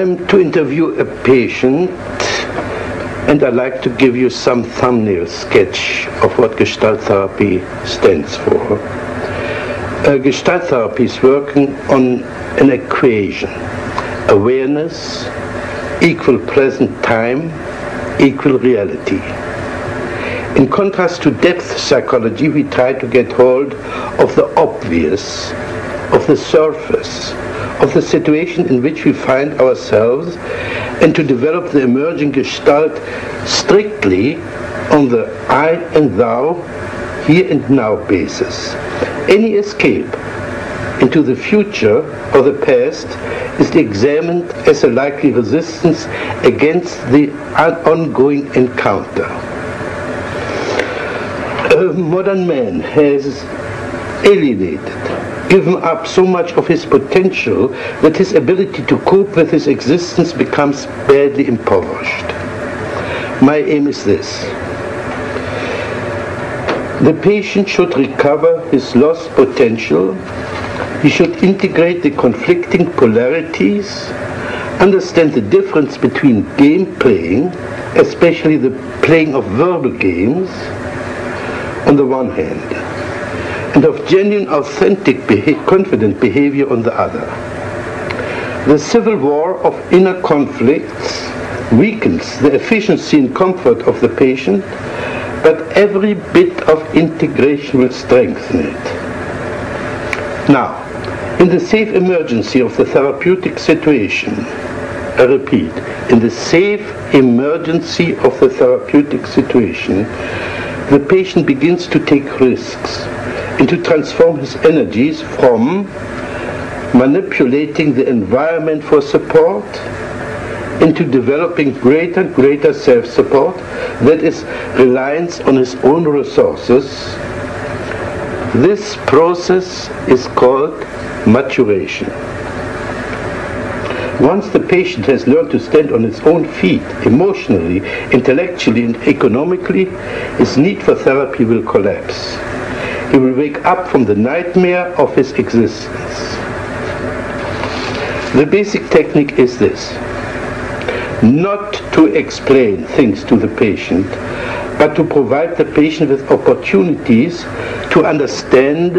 I'm to interview a patient, and I'd like to give you some thumbnail sketch of what Gestalt therapy stands for. Gestalt therapy is working on an equation: awareness, equal present time, equal reality. In contrast to depth psychology, we try to get hold of the obvious, of the surface, of the situation in which we find ourselves, and to develop the emerging Gestalt strictly on the I and thou, here and now basis. Any escape into the future or the past is examined as a likely resistance against the ongoing encounter. Modern man has alienated, given up so much of his potential that his ability to cope with his existence becomes badly impoverished. My aim is this: the patient should recover his lost potential. He should integrate the conflicting polarities, understand the difference between game playing, especially the playing of verbal games, on the one hand, and of genuine, authentic, confident behavior on the other. The civil war of inner conflicts weakens the efficiency and comfort of the patient, but every bit of integration will strengthen it. Now, in the safe emergency of the therapeutic situation, I repeat, in the safe emergency of the therapeutic situation, the patient begins to take risks and to transform his energies from manipulating the environment for support into developing greater self-support, that is, reliance on his own resources. This process is called maturation. Once the patient has learned to stand on his own feet, emotionally, intellectually, and economically, his need for therapy will collapse. He will wake up from the nightmare of his existence. The basic technique is this: not to explain things to the patient, but to provide the patient with opportunities to understand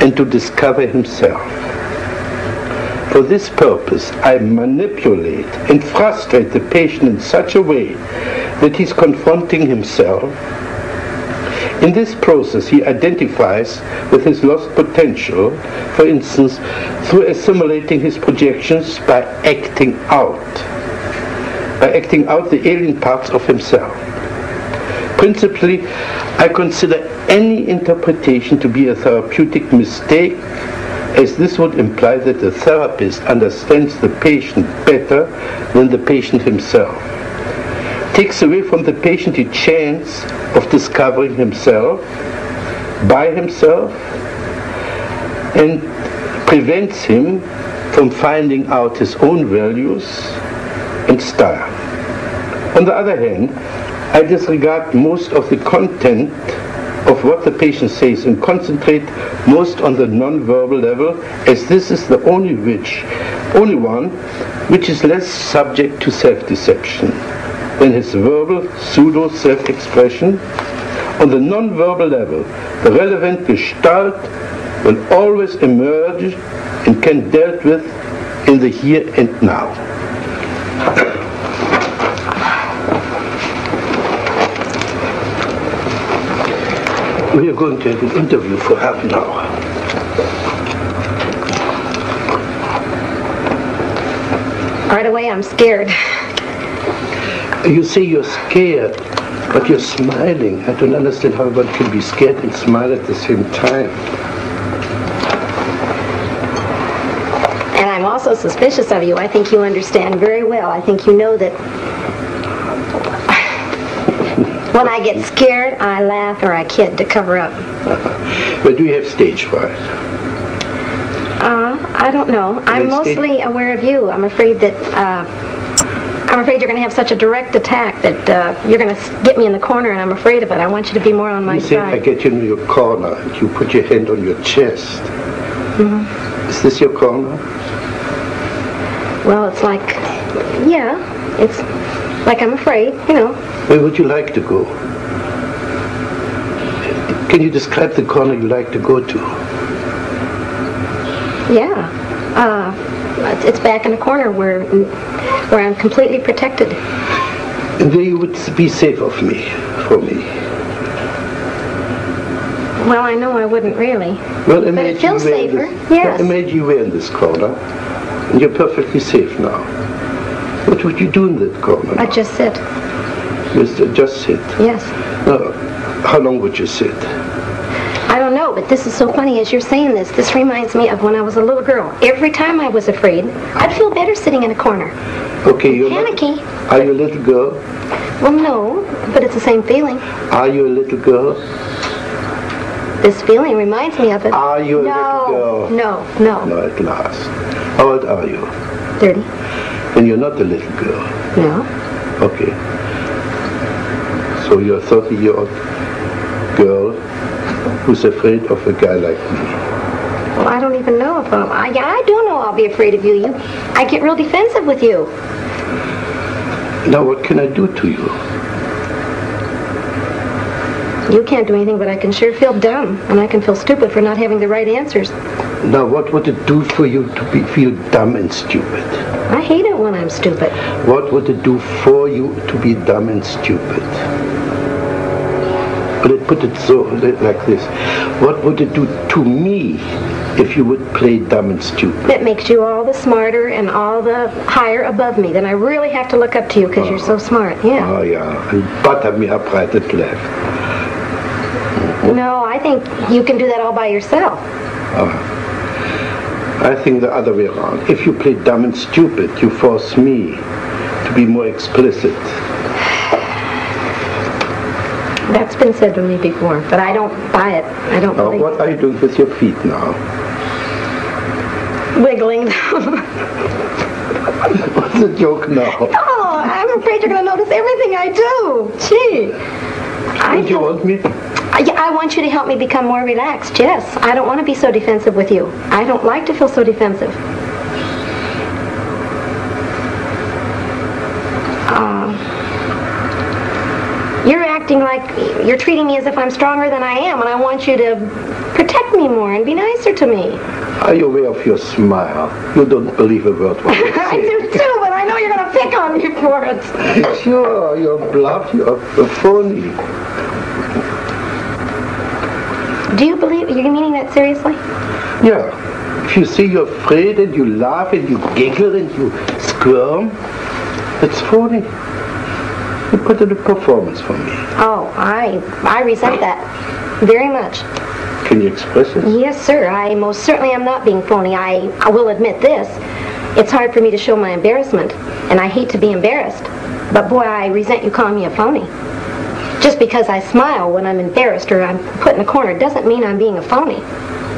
and to discover himself. For this purpose, I manipulate and frustrate the patient in such a way that he's confronting himself. In this process, he identifies with his lost potential, for instance, through assimilating his projections by acting out the alien parts of himself. Principally, I consider any interpretation to be a therapeutic mistake, as this would imply that the therapist understands the patient better than the patient himself, takes away from the patient the chance of discovering himself by himself, and prevents him from finding out his own values and style. On the other hand, I disregard most of the content of what the patient says and concentrate most on the non-verbal level, as this is the only one which is less subject to self-deception than his verbal pseudo-self-expression. On the non-verbal level, the relevant Gestalt will always emerge and can be dealt with in the here and now. We are going to have an interview for half an hour. Right away, I'm scared. You say you're scared, but you're smiling. I don't understand how one can be scared and smile at the same time. And I'm also suspicious of you. I think you understand very well. I think you know that when I get scared, I laugh or I kid to cover up. But do you have stage fright? I don't know. I'm mostly aware of you. I'm afraid that you're going to have such a direct attack that you're going to get me in the corner, and I'm afraid of it. I want you to be more on my side. You say I get you in your corner, and you put your hand on your chest. Mm-hmm. Is this your corner? Well, it's like Yeah, it's like I'm afraid, you know. Where would you like to go? Can you describe the corner you like to go to? Yeah. It's back in a corner where I'm completely protected. And there you would be safe from me. Well, I know I wouldn't really. Well, but it feels safer. Yes. Imagine you were in this corner, and you're perfectly safe now. What would you do in that corner? I'd just sit. Just sit? Yes. No. How long would you sit? I don't know, but this is so funny as you're saying this. This reminds me of when I was a little girl. Every time I was afraid, I'd feel better sitting in a corner. Okay, you're panicky. Are you a little girl? Well, no, but it's the same feeling. Are you a little girl? This feeling reminds me of it. Are you a little girl? No. No, at last. How old are you? 30. And you're not a little girl? No. Okay. So you're a 30-year-old girl who's afraid of a guy like me. Well, I don't even know if I do know I'll be afraid of you. I get real defensive with you. Now what can I do to you? You can't do anything, but I can sure feel dumb, and I can feel stupid for not having the right answers. Now what would it do for you to feel dumb and stupid? I hate it when I'm stupid. What would it do for you to be dumb and stupid? But it put it so like this. What would it do to me if you would play dumb and stupid? It makes you all the smarter and all the higher above me. Then I really have to look up to you because you're so smart. Yeah. Oh, yeah. And butter me up right and left. No, I think you can do that all by yourself. I think the other way around. If you play dumb and stupid, you force me to be more explicit. That's been said to me before, but I don't buy it. I don't believe it. What are you doing with your feet now? Wiggling them. What's the joke now? Oh, I'm afraid you're going to notice everything I do. Gee. Don't you want me? I want you to help me become more relaxed, yes. I don't want to be so defensive with you. I don't like to feel so defensive. You're acting like you're treating me as if I'm stronger than I am, and I want you to protect me more and be nicer to me. Are you aware of your smile? You don't believe a word what you say. I do too, but I know you're going to pick on me for it. Sure, you're bluff, you're phony. Do you believe, you're meaning that seriously? Yeah. If you say you're afraid and you laugh and you giggle and you squirm, it's phony. You put in a performance for me. Oh, I resent that very much. Can you express it? Yes, sir. I most certainly am not being phony. I will admit this. It's hard for me to show my embarrassment, and I hate to be embarrassed. But boy, I resent you calling me a phony. Just because I smile when I'm embarrassed or I'm put in a corner doesn't mean I'm being a phony.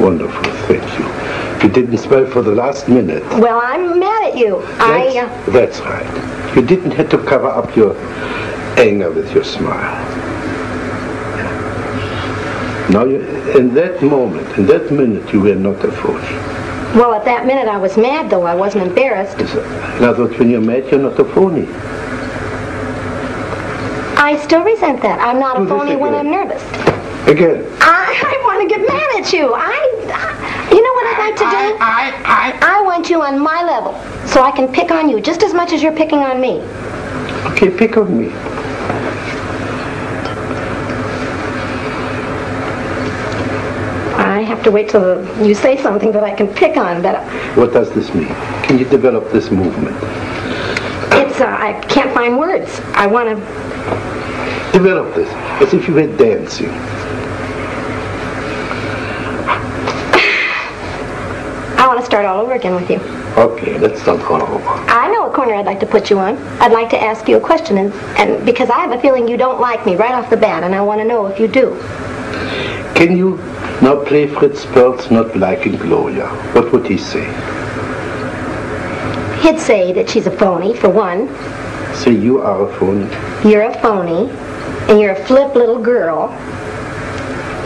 Wonderful, thank you. You didn't smile for the last minute. Well, I'm mad at you. That's right. You didn't have to cover up your anger with your smile. Now, in that moment, in that minute, you were not a phony. Well, at that minute I was mad, though. I wasn't embarrassed. In other words, when you're mad, you're not a phony. I still resent that. I'm not a phony when I'm nervous. Again. I want to get mad at you. You know what I'd like to do? I want you on my level, so I can pick on you just as much as you're picking on me. Okay, pick on me. I have to wait till you say something that I can pick on. But what does this mean? Can you develop this movement? I can't find words. I want to develop this as if you were dancing. I want to start all over again with you. Okay, let's start all over. I know a corner I'd like to put you on. I'd like to ask you a question, and because I have a feeling you don't like me right off the bat, and I want to know if you do. Can you now play Fritz Perls not liking Gloria? What would he say? He'd say that she's a phony, for one. Say you are a phony. You're a phony, and you're a flip little girl,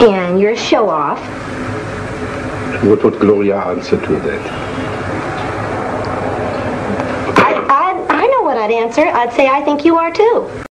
and you're a show-off. And what would Gloria answer to that? I that answer, I'd say I think you are too.